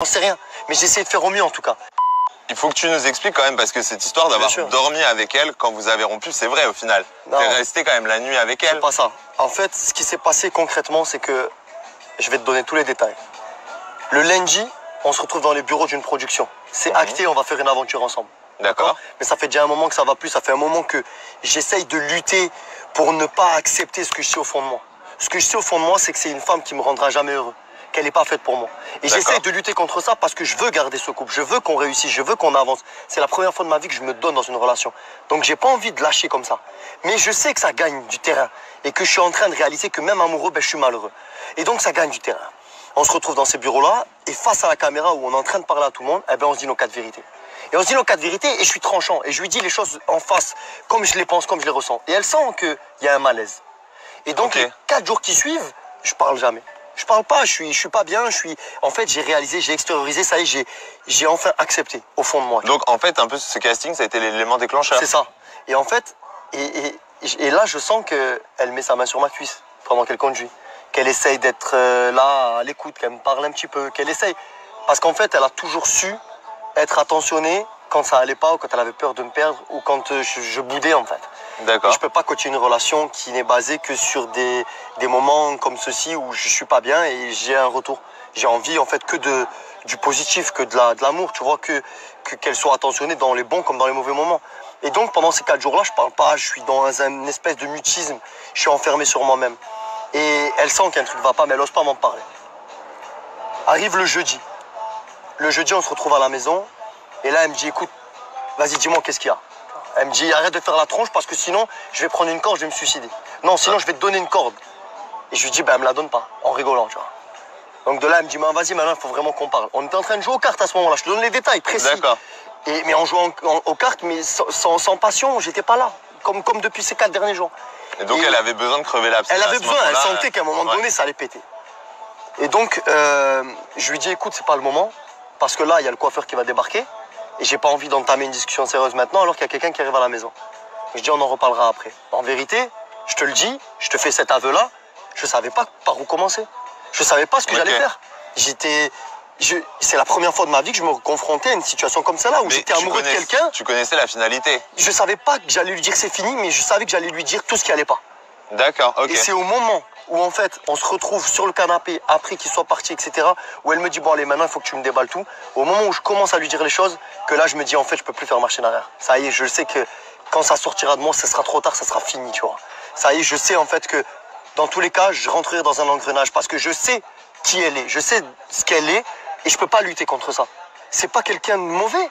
J'en sais rien, mais j'essaie de faire au mieux en tout cas. Il faut que tu nous expliques quand même, parce que cette histoire d'avoir dormi avec elle quand vous avez rompu, c'est vrai au final. T'es resté quand même la nuit avec elle. C'est pas ça. En fait, ce qui s'est passé concrètement, c'est que je vais te donner tous les détails. Le lundi, on se retrouve dans les bureaux d'une production. C'est acté, on va faire une aventure ensemble. D'accord. Mais ça fait déjà un moment que ça va plus, ça fait un moment que j'essaye de lutter pour ne pas accepter ce que je sais au fond de moi. Ce que je sais au fond de moi, c'est que c'est une femme qui me rendra jamais heureux, qu'elle n'est pas faite pour moi. Et j'essaye de lutter contre ça parce que je veux garder ce couple, je veux qu'on réussisse, je veux qu'on avance. C'est la première fois de ma vie que je me donne dans une relation. Donc j'ai pas envie de lâcher comme ça. Mais je sais que ça gagne du terrain et que je suis en train de réaliser que même amoureux, je suis malheureux. Et donc ça gagne du terrain. On se retrouve dans ces bureaux-là et face à la caméra où on est en train de parler à tout le monde, on se dit nos quatre vérités. Et on se dit nos quatre vérités et je suis tranchant et je lui dis les choses en face comme je les pense, comme je les ressens. Et elle sent qu'il y a un malaise. Et donc les 4 jours qui suivent, je parle jamais. Je parle pas, je suis pas bien, En fait, j'ai réalisé, j'ai extériorisé, ça y est, j'ai enfin accepté au fond de moi. Donc en fait, un peu ce casting, ça a été l'élément déclencheur. C'est ça. Et en fait, et là, je sens qu'elle met sa main sur ma cuisse pendant qu'elle conduit. Qu'elle essaye d'être là à l'écoute, qu'elle me parle un petit peu, qu'elle essaye. Parce qu'en fait, elle a toujours su être attentionnée quand ça allait pas ou quand elle avait peur de me perdre ou quand je boudais en fait. D'accord. Je peux pas continuer une relation qui n'est basée que sur des moments comme ceci où je suis pas bien et j'ai un retour. J'ai envie en fait que du positif, que de l'amour, tu vois, qu'elle soit attentionnée dans les bons comme dans les mauvais moments. Et donc pendant ces 4 jours-là, je parle pas, je suis dans une espèce de mutisme, je suis enfermé sur moi-même. Et elle sent qu'un truc va pas, mais elle n'ose pas m'en parler. Arrive le jeudi. Le jeudi, on se retrouve à la maison. Et là, elle me dit, écoute, vas-y, dis-moi qu'est-ce qu'il y a. Elle me dit, arrête de faire la tronche parce que sinon, je vais prendre une corde, je vais me suicider. Non, sinon, je vais te donner une corde. Et je lui dis, elle me la donne pas, en rigolant, tu vois. Donc de là, elle me dit, vas-y, maintenant, il faut vraiment qu'on parle. On était en train de jouer aux cartes à ce moment-là. Je te donne les détails précis. D'accord. Mais on jouait aux cartes, mais sans passion, j'étais pas là. Comme depuis ces 4 derniers jours. Et donc, elle avait besoin de crever l'abcès. Elle avait besoin, elle sentait qu'à un moment donné, ça allait péter. Et donc, je lui dis, écoute, c'est pas le moment, parce que là, il y a le coiffeur qui va débarquer, et j'ai pas envie d'entamer une discussion sérieuse maintenant, alors qu'il y a quelqu'un qui arrive à la maison. Je dis, on en reparlera après. En vérité, je te le dis, je te fais cet aveu-là, je savais pas par où commencer. Je savais pas ce que j'allais faire. C'est la première fois de ma vie que je me confrontais à une situation comme celle-là, où j'étais amoureux de quelqu'un. Tu connaissais la finalité. Je savais pas que j'allais lui dire c'est fini, mais je savais que j'allais lui dire tout ce qui allait pas. D'accord, ok. Et c'est au moment où en fait on se retrouve sur le canapé après qu'il soit parti, etc. Où elle me dit bon allez maintenant il faut que tu me déballes tout. Au moment où je commence à lui dire les choses, que là je me dis en fait je peux plus faire marche en arrière. Ça y est, je sais que quand ça sortira de moi, ce sera trop tard, ça sera fini, tu vois. Ça y est, je sais en fait que dans tous les cas, je rentrerai dans un engrenage parce que je sais qui elle est, je sais ce qu'elle est et je peux pas lutter contre ça. C'est pas quelqu'un de mauvais,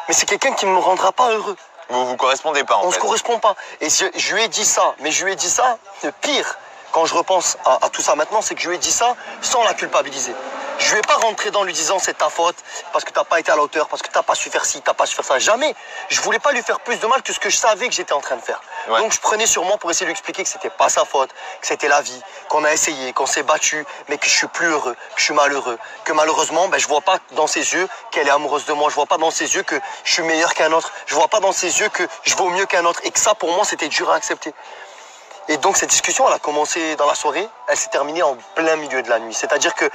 mais c'est quelqu'un qui me rendra pas heureux. Vous correspondez pas en fait. On se correspond pas. Et je lui ai dit ça, mais je lui ai dit ça, le pire, quand je repense à tout ça maintenant, c'est que je lui ai dit ça sans la culpabiliser. Je lui ai pas rentré dans lui disant c'est ta faute, parce que t'as pas été à la hauteur, parce que t'as pas su faire ci, t'as pas su faire ça. Jamais. Je voulais pas lui faire plus de mal que ce que je savais que j'étais en train de faire. Ouais. Donc je prenais sur moi pour essayer de lui expliquer que c'était pas sa faute, que c'était la vie, qu'on a essayé, qu'on s'est battu, mais que je suis plus heureux, que je suis malheureux, que malheureusement, je vois pas dans ses yeux qu'elle est amoureuse de moi, je vois pas dans ses yeux que je suis meilleur qu'un autre, je vois pas dans ses yeux que je vaux mieux qu'un autre, et que ça pour moi c'était dur à accepter. Et donc cette discussion, elle a commencé dans la soirée, elle s'est terminée en plein milieu de la nuit. C'est-à-dire que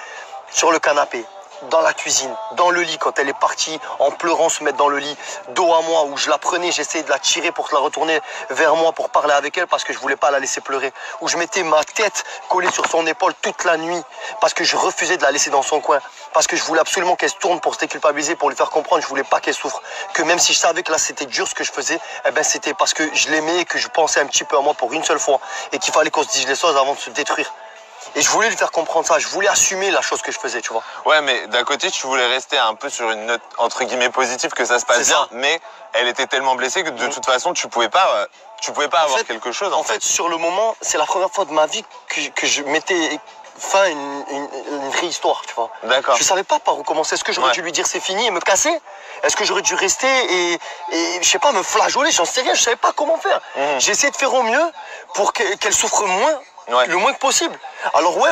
sur le canapé, dans la cuisine, dans le lit, quand elle est partie en pleurant se mettre dans le lit, dos à moi, où je la prenais, j'essayais de la tirer pour la retourner vers moi pour parler avec elle parce que je voulais pas la laisser pleurer, où je mettais ma tête collée sur son épaule toute la nuit parce que je refusais de la laisser dans son coin, parce que je voulais absolument qu'elle se tourne pour se déculpabiliser, pour lui faire comprendre, je voulais pas qu'elle souffre, que même si je savais que là c'était dur ce que je faisais, c'était parce que je l'aimais et que je pensais un petit peu à moi pour une seule fois et qu'il fallait qu'on se dise les choses avant de se détruire. Et je voulais lui faire comprendre ça, je voulais assumer la chose que je faisais, tu vois. Ouais, mais d'un côté, tu voulais rester un peu sur une note, entre guillemets, positive, que ça se passe bien, mais elle était tellement blessée que de toute façon, tu pouvais pas avoir quelque chose, en fait. Sur le moment, c'est la première fois de ma vie que je mettais fin à une vraie histoire, tu vois. D'accord. Je savais pas par où commencer. Est-ce que j'aurais dû lui dire c'est fini et me casser? Est-ce que j'aurais dû rester et je sais pas, me flageoler? J'en sais rien, je savais pas comment faire. J'ai essayé de faire au mieux pour qu'elle souffre moins. Ouais. Le moins que possible. Alors ouais,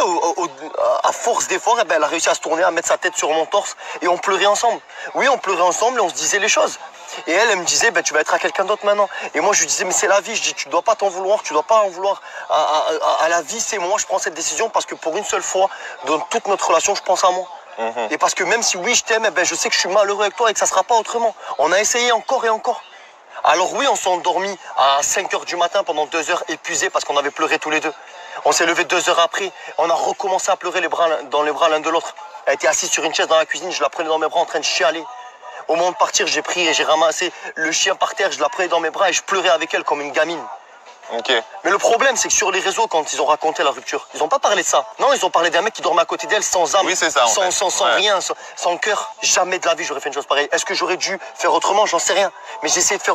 à force d'efforts, elle a réussi à se tourner, à mettre sa tête sur mon torse et on pleurait ensemble. Oui, on pleurait ensemble et on se disait les choses. Et elle me disait, tu vas être à quelqu'un d'autre maintenant. Et moi, je lui disais, mais c'est la vie. Je dis, tu dois pas t'en vouloir, tu dois pas en vouloir à la vie. C'est moi, je prends cette décision parce que pour une seule fois, dans toute notre relation, je pense à moi. Et parce que même si oui, je t'aime, eh ben, je sais que je suis malheureux avec toi et que ça ne sera pas autrement. On a essayé encore et encore. Alors oui, on s'est endormi à 5 h du matin pendant 2 heures épuisés parce qu'on avait pleuré tous les deux. On s'est levé 2 heures après. On a recommencé à pleurer dans les bras l'un de l'autre. Elle était assise sur une chaise dans la cuisine, je la prenais dans mes bras en train de chialer. Au moment de partir, j'ai pris et j'ai ramassé le chien par terre, je la prenais dans mes bras et je pleurais avec elle comme une gamine. Okay. Mais le problème, c'est que sur les réseaux, quand ils ont raconté la rupture, ils n'ont pas parlé de ça. Non, ils ont parlé d'un mec qui dormait à côté d'elle sans âme, oui, c'est ça, sans rien, sans cœur. Jamais de la vie, j'aurais fait une chose pareille. Est-ce que j'aurais dû faire autrement? J'en sais rien. Mais j'ai essayé de faire